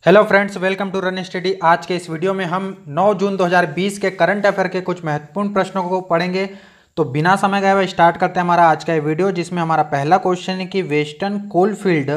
Hello friends, welcome to run study. आज के इस वीडियो में हम 9 जून 2020 के करंट अफेयर के कुछ महत्वपूर्ण प्रश्नों को पढ़ेंगे। तो बिना समय गए हुए स्टार्ट करते हैं हमारा आज का ये वीडियो, जिसमें हमारा पहला क्वेश्चन है कि वेस्टर्न कोलफील्ड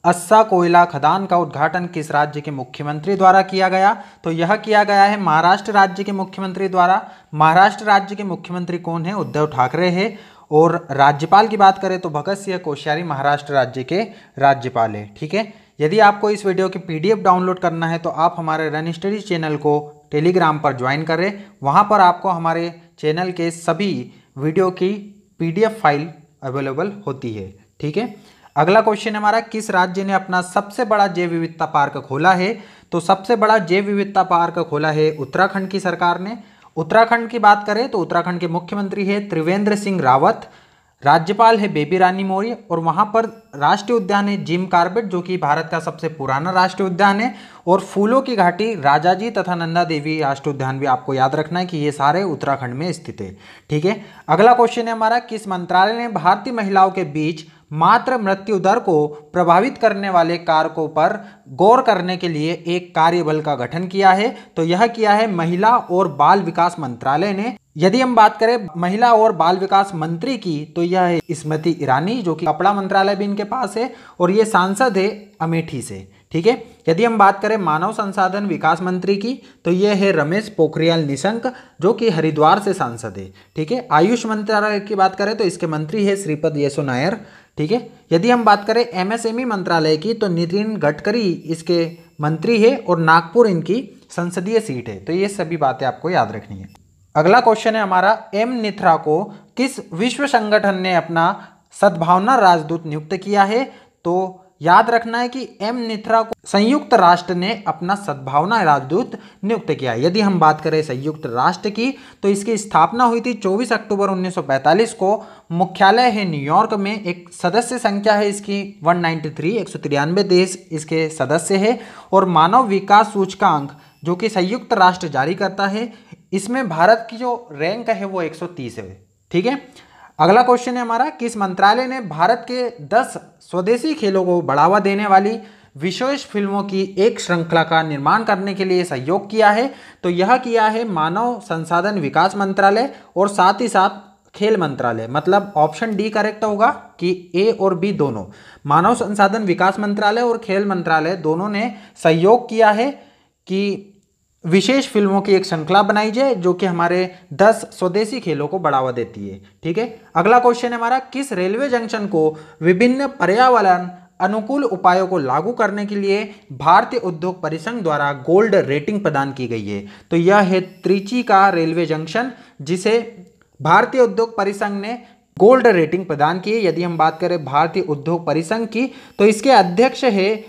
अस्सा कोयला खदान का उद्घाटन किस राज्य के मुख्यमंत्री द्वारा किया गया। तो यह किया गया है महाराष्ट्र राज्य के मुख्यमंत्री द्वारा। महाराष्ट्र राज्य के मुख्यमंत्री कौन है? उद्धव ठाकरे है। और राज्यपाल की बात करें तो भगत सिंह कोश्यारी महाराष्ट्र राज्य के राज्यपाल है। ठीक है, यदि आपको इस वीडियो की पीडीएफ डाउनलोड करना है तो आप हमारे रन स्टडी चैनल को टेलीग्राम पर ज्वाइन करें। वहां पर आपको हमारे चैनल के सभी वीडियो की पीडीएफ फाइल अवेलेबल होती है। ठीक है, अगला क्वेश्चन है हमारा, किस राज्य ने अपना सबसे बड़ा जैव विविधता पार्क खोला है? तो सबसे बड़ा जैव विविधता पार्क खोला है उत्तराखंड की सरकार ने। उत्तराखंड की बात करें तो उत्तराखंड के मुख्यमंत्री है त्रिवेंद्र सिंह रावत, राज्यपाल है बेबी रानी मौर्य, और वहां पर राष्ट्रीय उद्यान है जिम कॉर्बेट, जो कि भारत का सबसे पुराना राष्ट्रीय उद्यान है। और फूलों की घाटी राजाजी तथा नंदा देवी राष्ट्रीय उद्यान भी आपको याद रखना है कि ये सारे उत्तराखंड में स्थित है। ठीक है, अगला क्वेश्चन है हमारा, किस मंत्रालय ने भारतीय महिलाओं के बीच मातृ मृत्यु दर को प्रभावित करने वाले कारकों पर गौर करने के लिए एक कार्यबल का गठन किया है? तो यह किया है महिला और बाल विकास मंत्रालय ने। यदि हम बात करें महिला और बाल विकास मंत्री की तो यह है स्मृति ईरानी, जो कि कपड़ा मंत्रालय भी इनके पास है, और ये सांसद है अमेठी से। ठीक है, यदि हम बात करें मानव संसाधन विकास मंत्री की तो यह है रमेश पोखरियाल निशंक, जो कि हरिद्वार से सांसद है। ठीक है, आयुष मंत्रालय की बात करें तो इसके मंत्री है श्रीपद येसो नायर। ठीक है, यदि हम बात करें एमएसएमई मंत्रालय की तो नितिन गडकरी इसके मंत्री है और नागपुर इनकी संसदीय सीट है। तो ये सभी बातें आपको याद रखनी है। अगला क्वेश्चन है हमारा, एम निथ्रा को किस विश्व संगठन ने अपना सद्भावना राजदूत नियुक्त किया है? तो याद रखना है कि एम निथ्रा को संयुक्त राष्ट्र ने अपना सद्भावना राजदूत नियुक्त किया है। यदि हम बात करें संयुक्त राष्ट्र की तो इसकी स्थापना हुई थी 24 अक्टूबर 1945 को। मुख्यालय है न्यूयॉर्क में। एक सदस्य संख्या है इसकी 193, 193 देश इसके सदस्य है। और मानव विकास सूचकांक जो कि संयुक्त राष्ट्र जारी करता है, इसमें भारत की जो रैंक है वो 130 है। ठीक है, अगला क्वेश्चन है हमारा, किस मंत्रालय ने भारत के 10 स्वदेशी खेलों को बढ़ावा देने वाली विशेष फिल्मों की एक श्रृंखला का निर्माण करने के लिए सहयोग किया है? तो यह किया है मानव संसाधन विकास मंत्रालय और साथ ही साथ खेल मंत्रालय। मतलब ऑप्शन डी करेक्ट होगा कि ए और बी दोनों, मानव संसाधन विकास मंत्रालय और खेल मंत्रालय दोनों ने सहयोग किया है कि विशेष फिल्मों की एक श्रृंखला बनाई जाए जो कि हमारे 10 स्वदेशी खेलों को बढ़ावा देती है। ठीक है, अगला क्वेश्चन है हमारा, किस रेलवे जंक्शन को विभिन्न पर्यावरण अनुकूल उपायों को लागू करने के लिए भारतीय उद्योग परिसंघ द्वारा गोल्ड रेटिंग प्रदान की गई है? तो यह है त्रिची का रेलवे जंक्शन, जिसे भारतीय उद्योग परिसंघ ने गोल्ड रेटिंग प्रदान की है। यदि हम बात करें भारतीय उद्योग परिसंघ की तो इसके अध्यक्ष है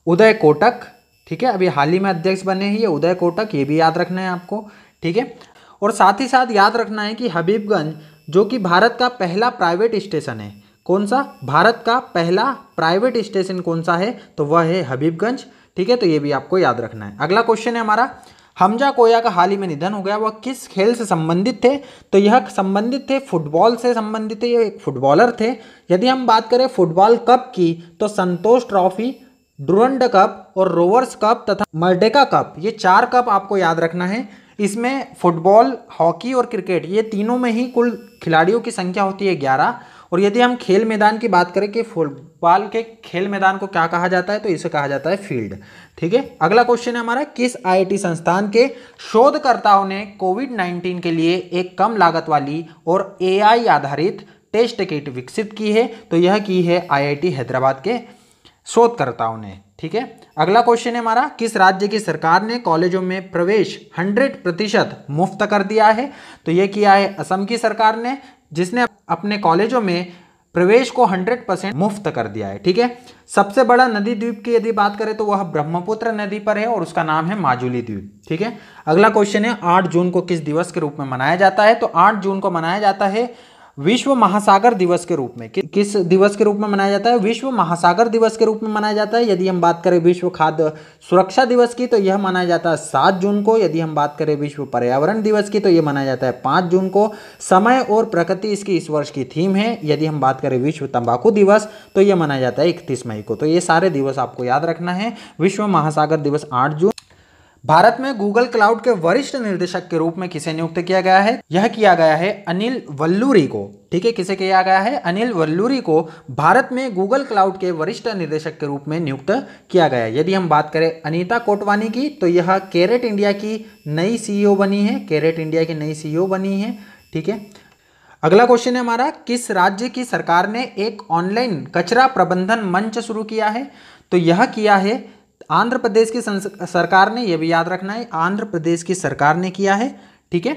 उदय कोटक। ठीक है, अभी हाल ही में अध्यक्ष बने हैं ये उदय कोटक, ये भी याद रखना है आपको। ठीक है, और साथ ही साथ याद रखना है कि हबीबगंज जो कि भारत का पहला प्राइवेट स्टेशन है, कौन सा? भारत का पहला प्राइवेट स्टेशन कौन सा है? तो वह है हबीबगंज। ठीक है, तो ये भी आपको याद रखना है। अगला क्वेश्चन है हमारा, हमजा कोया का हाल ही में निधन हो गया, वह किस खेल से संबंधित थे? तो यह संबंधित थे फुटबॉल से संबंधित थे, ये एक फुटबॉलर थे। यदि हम बात करें फुटबॉल कप की तो संतोष ट्रॉफी, डुरंड कप और रोवर्स कप तथा मर्डेका कप, ये 4 कप आपको याद रखना है। इसमें फुटबॉल, हॉकी और क्रिकेट, ये तीनों में ही कुल खिलाड़ियों की संख्या होती है 11। और यदि हम खेल मैदान की बात करें कि फुटबॉल के खेल मैदान को क्या कहा जाता है, तो इसे कहा जाता है फील्ड। ठीक है, अगला क्वेश्चन है हमारा, किस आईआईटी संस्थान के शोधकर्ताओं ने कोविड-19 के लिए एक कम लागत वाली और एआई आधारित टेस्ट किट विकसित की है? तो यह की है आईआईटी हैदराबाद के शोधकर्ताओं ने। ठीक है, अगला क्वेश्चन है हमारा, किस राज्य की सरकार ने कॉलेजों में प्रवेश 100% मुफ्त कर दिया है? तो यह किया है असम की सरकार ने, जिसने अपने कॉलेजों में प्रवेश को 100% मुफ्त कर दिया है। ठीक है, सबसे बड़ा नदी द्वीप की यदि बात करें तो वह ब्रह्मपुत्र नदी पर है और उसका नाम है माजुली द्वीप। ठीक है, अगला क्वेश्चन है, 8 जून को किस दिवस के रूप में मनाया जाता है? तो 8 जून को मनाया जाता है विश्व महासागर दिवस के रूप में किस दिवस के रूप में मनाया जाता है? विश्व महासागर दिवस के रूप में मनाया जाता है। यदि हम बात करें विश्व खाद्य सुरक्षा दिवस की तो यह मनाया जाता है 7 जून को। यदि हम बात करें विश्व पर्यावरण दिवस की तो यह मनाया जाता है 5 जून को। समय और प्रकृति इसकी इस वर्ष की थीम है। यदि हम बात करें विश्व तंबाकू दिवस तो यह मनाया जाता है 31 मई को। तो ये सारे दिवस आपको याद रखना है। विश्व महासागर दिवस 8 जून। भारत में गूगल क्लाउड के वरिष्ठ निर्देशक के रूप में किसे नियुक्त किया गया है? यह किया गया है अनिल वल्लूरी को। ठीक है, किसे किया गया है? अनिल वल्लूरी को भारत में गूगल क्लाउड के वरिष्ठ निर्देशक के रूप में नियुक्त किया गया है। यदि हम बात करें अनीता कोटवानी की तो यह कैरेट इंडिया की नई सीईओ बनी है। कैरेट इंडिया की नई सीईओ बनी है। ठीक है, अगला क्वेश्चन है हमारा, किस राज्य की सरकार ने एक ऑनलाइन कचरा प्रबंधन मंच शुरू किया है? तो यह किया है आंध्र प्रदेश की सरकार ने। यह भी याद रखना है, आंध्र प्रदेश की सरकार ने किया है। ठीक है,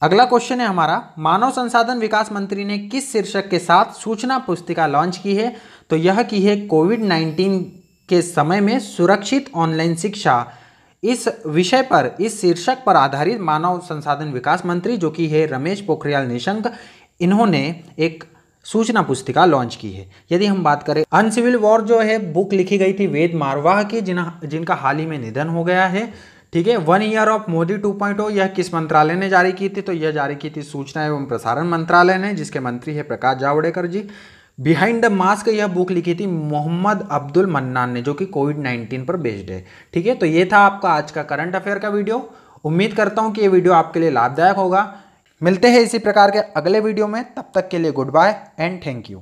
अगला क्वेश्चन है हमारा, मानव संसाधन विकास मंत्री ने किस शीर्षक के साथ सूचना पुस्तिका लॉन्च की है? तो यह की है कोविड-19 के समय में सुरक्षित ऑनलाइन शिक्षा। इस विषय पर, इस शीर्षक पर आधारित मानव संसाधन विकास मंत्री जो कि है रमेश पोखरियाल निशंक, इन्होंने एक सूचना पुस्तिका लॉन्च की है। यदि हम बात करें अनसिविल वॉर जो है बुक लिखी गई थी वेद मारवाह की, जिनका हाल ही में निधन हो गया है। ठीक है, 1 ईयर ऑफ मोदी 2.0 यह किस मंत्रालय ने जारी की थी? तो यह जारी की थी सूचना एवं प्रसारण मंत्रालय ने, जिसके मंत्री है प्रकाश जावड़ेकर जी। बिहाइंड द मास्क यह बुक लिखी थी मोहम्मद अब्दुल मन्नान ने, जो कि कोविड-19 पर बेस्ड है। ठीक है, तो ये था आपका आज का करंट अफेयर का वीडियो। उम्मीद करता हूँ कि ये वीडियो आपके लिए लाभदायक होगा। मिलते हैं इसी प्रकार के अगले वीडियो में, तब तक के लिए goodbye and thank you.